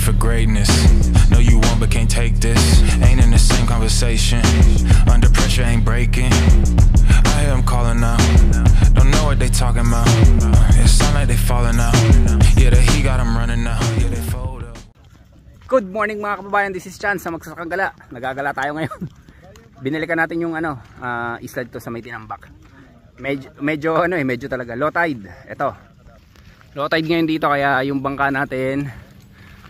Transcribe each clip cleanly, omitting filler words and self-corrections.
for greatness. Know you want but can't take this. Ain't in the same conversation. Under pressure ain't breaking. I hear them calling out. Don't know what they talking about. It sound like they falling out. Yeah, the heat got them running out. Yeah, they fold up. Good morning mga kababayan, this is Chance sa Magsasakagala. Nagagala tayo ngayon. Binilikan natin yung isla dito sa may Tinambak. Medyo talaga low tide. Ito. Low tide ngayon dito kaya yung bangka natin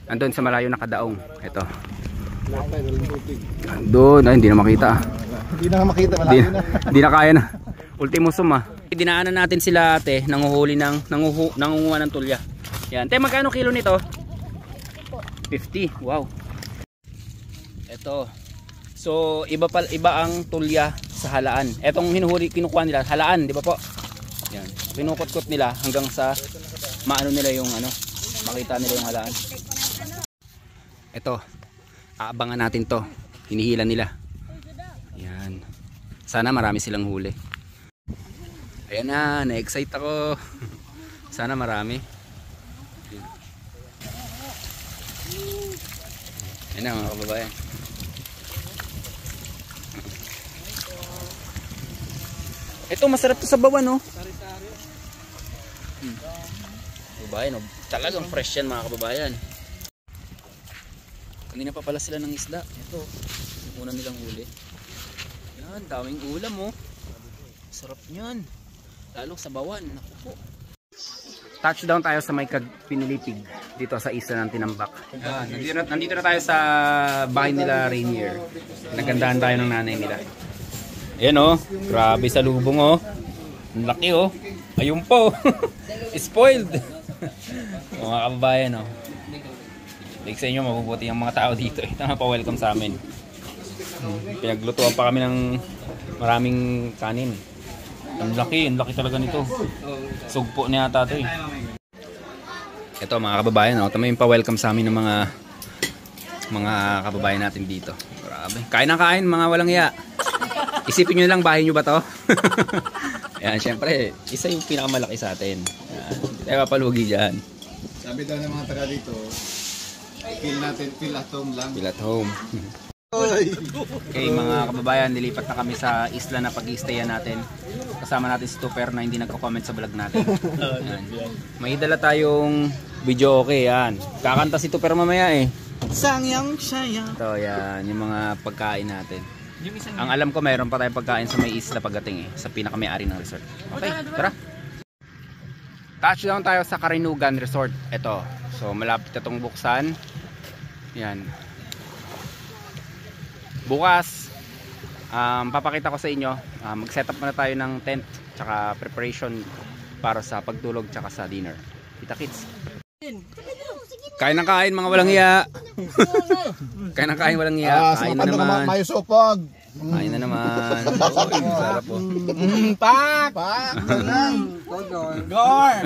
andun sa malayo na kadaong. Ito. Doon, hindi na makita. Hindi na makita, malayo na. Hindi na kaya na. Ultimo sum ah. Dinaanan natin sila ate, nangunguha ng tulya. Yan. Te, magkano kilo nito? 50. Wow. Ito. So, iba ang tulya sa halaan. Etong kinukuha nila, halaan, di ba po? Yan. Kinukot-kot nila hanggang sa maano nila yung makita nila yung halaan. Ito. Aabangan natin to. Hinihila nila. Yan. Sana marami silang huli. Ayan na-excite ako. Sana marami. Ayan na mga kababayan. Ito masarap to sa bawan, no? Kababayan, talagang fresh yan mga kababayan. Kanina pa pala sila ng isda. Ito, una nilang huli. Yan, daming ulam, oh. Sarap niyan. Lalo sa bawan. Naku po. Touchdown tayo sa may Pinilipig dito sa isla ng Tinambak. Nandito na tayo sa bahay nila Rainier. Nagandahan tayo ng nanay nila. Ayan oh, grabe sa lubong oh. Ang laki oh. Ayun po. Spoiled. Mga kababayan oh. Like sa inyo, mabubuti ang mga tao dito. Ito nga pa-welcome sa amin. Pinaglutuan pa kami ng maraming kanin. Ang laki talaga nito. Sugpo niya ata ito eh. Ito mga kababayan, ito may pa-welcome sa amin ng mga kababayan natin dito. Grabe. Kain na kain mga walang iya. Isipin nyo lang, bahay nyo ba to? Yan, syempre, isa yung pinakamalaki sa atin. Yan, tayo papalugi dyan. Sabi daw ng mga taga dito, feel at home lang. Feel at home. Okay mga kababayan, nilipat na kami sa isla na pag-i-stayan natin. Kasama natin si Tuper na hindi nagko-comment sa vlog natin. Yan. May dala tayong video okay yan. Kakanta si Tuper mamaya eh. Sayang sayang. Ito yan, yung mga pagkain natin. Ang alam ko mayroon pa tayong pagkain sa may isla pagdating eh. Sa pinaka-may-ari ng resort. Okay, tara. Touchdown tayo sa Karinugan Resort. Ito. So malapit na itong buksan. Yan. Bukas papakita ko sa inyo, mag-setup muna tayo ng tent tsaka preparation para sa pagtulog tsaka sa dinner. Kita kids. Kain ng kain mga walang hiya. Kain ng kain walang hiya. Kain na naman. Mayo sopag. Kain na naman. Sarap po. Pak. Gor.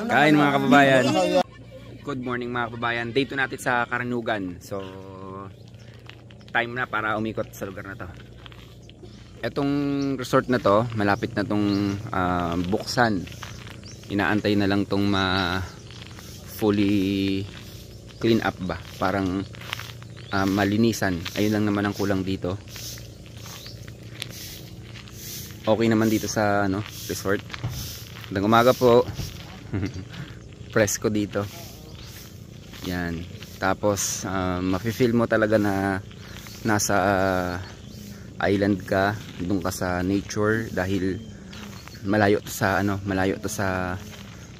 Kain mga kababayan. Good morning mga kababayan. Day 2 natin sa Karinugan. So time na para umikot sa lugar na to. Etong resort na to, malapit na tong buksan. Inaantay na lang tong fully clean up ba, parang malinisan. Ayun lang naman ang kulang dito. Okay naman dito sa resort. Magandang umaga po. Presko dito. Yan. Tapos mafe-feel mo talaga na nasa island ka, doon ka sa nature dahil malayo to sa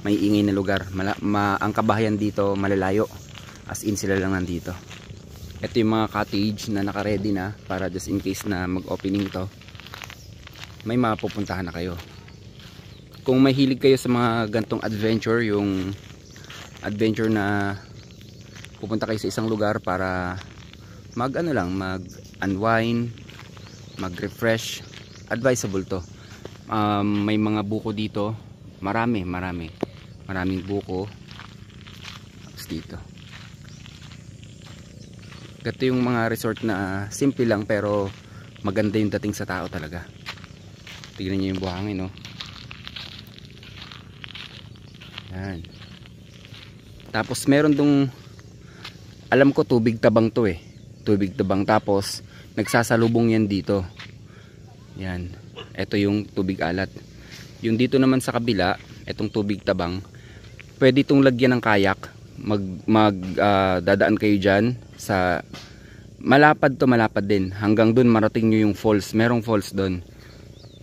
may ingay na lugar. Ang kabahayan dito malalayo, as in sila lang nandito. Ito yung mga cottage na naka-ready na para just in case na mag-opening to, may mapupuntahan na kayo. Kung may hilig kayo sa mga gantong adventure, yung adventure na pupunta kayo sa isang lugar para mag-unwind, mag-refresh, advisable to. May mga buko dito, maraming buko. Tapos dito Ito yung mga resort na simple lang pero maganda yung dating sa tao talaga. Tignan nyo yung buhangin, no? Yan. Tapos meron dong alam ko tubig tabang to eh. Tubig tabang, tapos nagsasalubong yan dito. Yan. Ito yung tubig alat. Yung dito naman sa kabila, itong tubig tabang, pwede itong lagyan ng kayak. Dadaan kayo dyan sa malapad to, malapad din. Hanggang dun marating nyo yung falls. Merong falls dun.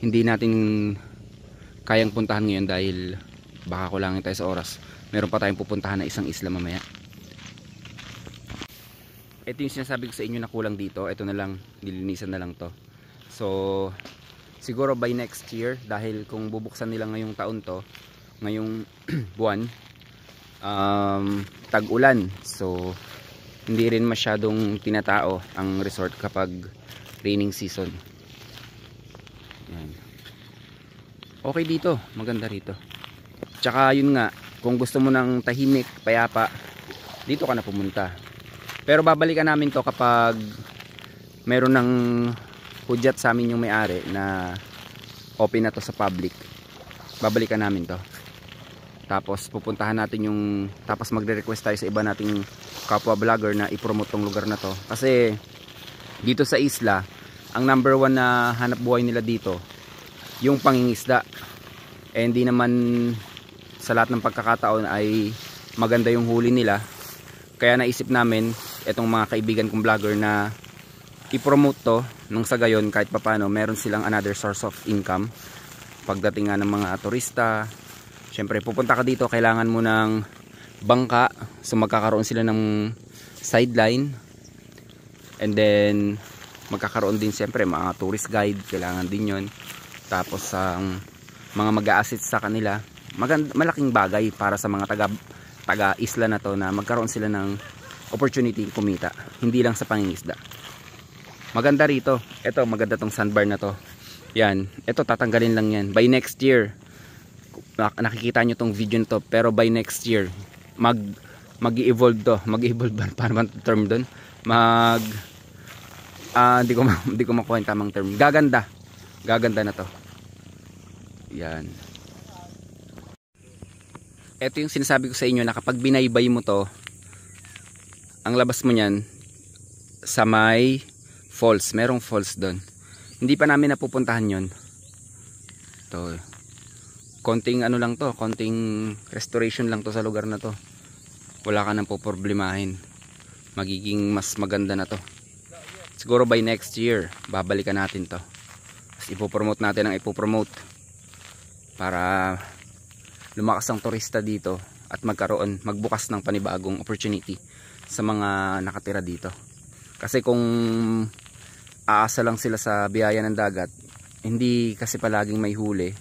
Hindi natin kayang puntahan ngayon dahil baka kulangin tayo sa oras. Meron pa tayong pupuntahan na isang isla mamaya. Ito yung sinasabi ko sa inyo na kulang dito. Ito na lang, nilinisan na lang to. So siguro by next year, dahil kung bubuksan nila ngayong taon to, ngayong buwan, tag-ulan, so hindi rin masyadong tinatao ang resort kapag raining season. Yan. Okay dito, maganda rito. Tsaka yun nga, kung gusto mo ng tahimik, payapa, dito ka na pumunta. Pero babalikan namin to kapag meron ng hudyat sa amin yung may-ari na open na to sa public. Babalikan namin to. Tapos pupuntahan natin yung, tapos magre-request tayo sa iba nating kapwa vlogger na i-promote tong lugar na to. Kasi dito sa isla, ang number 1 na hanap buhay nila dito, yung pangingisda. Eh hindi naman sa lahat ng pagkakataon ay maganda yung huli nila. Kaya naisip namin, etong mga kaibigan kong vlogger, na i-promote to nung sa gayon kahit papano meron silang another source of income pagdating nga ng mga turista. Syempre pupunta ka dito, kailangan mo ng bangka, so magkakaroon sila ng sideline, and then magkakaroon din syempre mga tourist guide, kailangan din yon. Tapos ang mga mag-a-assist sa kanila, malaking bagay para sa mga taga isla na to, na magkaroon sila ng opportunity kumita, hindi lang sa pangingisda. Maganda rito. Ito, maganda tong sandbar na to. Yan. Ito, tatanggalin lang yan. By next year, nakikita nyo tong video nito, pero by next year, mag-evolve to. Mag-evolve ba? Paano ba term doon? Hindi ko makuha yung tamang term. Gaganda. Gaganda na to. Yan. Ito yung sinasabi ko sa inyo na kapag binaybay mo to, ang labas mo nyan sa may falls. Merong falls doon. Hindi pa namin napupuntahan yon. To, konting ano lang to, konting restoration lang to sa lugar na to. Wala ka nang poproblemahin. Magiging mas maganda na to. Siguro by next year, babalikan natin to. Tapos ipopromote natin ang ipopromote para lumakas ang turista dito at magbukas ng panibagong opportunity sa mga nakatira dito. Kasi kung aasa lang sila sa biyaya ng dagat, hindi kasi palaging may huli,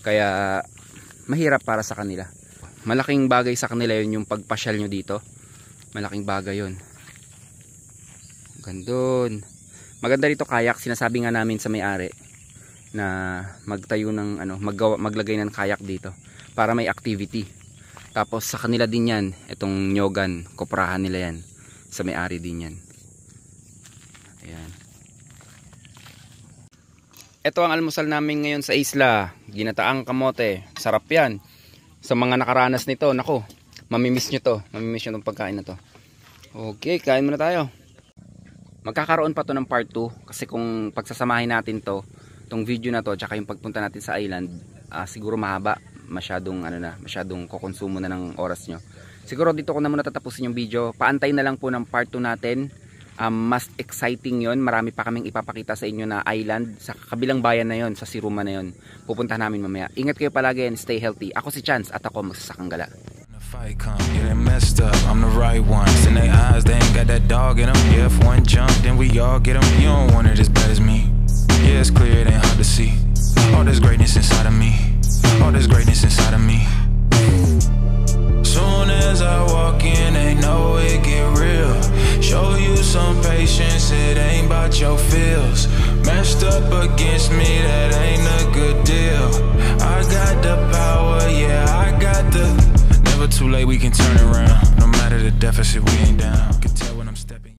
kaya mahirap para sa kanila. Malaking bagay sa kanila yun yung pagpasyal nyo dito. Malaking bagay yun. Gandun. Maganda rito kayak. Sinasabi nga namin sa may-ari na magtayo ng maglagay ng kayak dito para may activity. Tapos sa kanila din yan, itong nyogan, koprahan nila yan. Sa may-ari din yan. Ayan. Ito ang almusal namin ngayon sa isla. Ginataang kamote. Sarap yan. Sa mga nakaranas nito, nako, mamimiss nyo to. Mamimiss nyo itong pagkain na to. Okay, kain muna tayo. Magkakaroon pa to ng part 2. Kasi kung pagsasamahin natin to, itong video na to, tsaka yung pagpunta natin sa island, siguro mahaba. Masyadong kukonsumo na ng oras nyo. Siguro dito ko na muna tatapusin yung video. Paantay na lang po ng part 2 natin. Mas exciting yon. Marami pa kaming ipapakita sa inyo na island sa kabilang bayan na yon, sa Siruma na yon. Pupunta namin mamaya. Ingat kayo palagi and stay healthy. Ako si Chance at ako magsasakang gala. Fight come, yeah, they messed up, I'm the right one. In their eyes, they ain't got that dog in them. Yeah, if one jump, then we all get them. You don't want it as bad as me. Yeah, it's clear, it ain't hard to see. All this greatness inside of me. All this greatness inside of me. Soon as I walk in, they know it get real. Show you some patience, it ain't about your feels. Messed up against me, that ain't a good deal. I got the power, yeah, I got the... Never too late, we can turn around. No matter the deficit, we ain't down.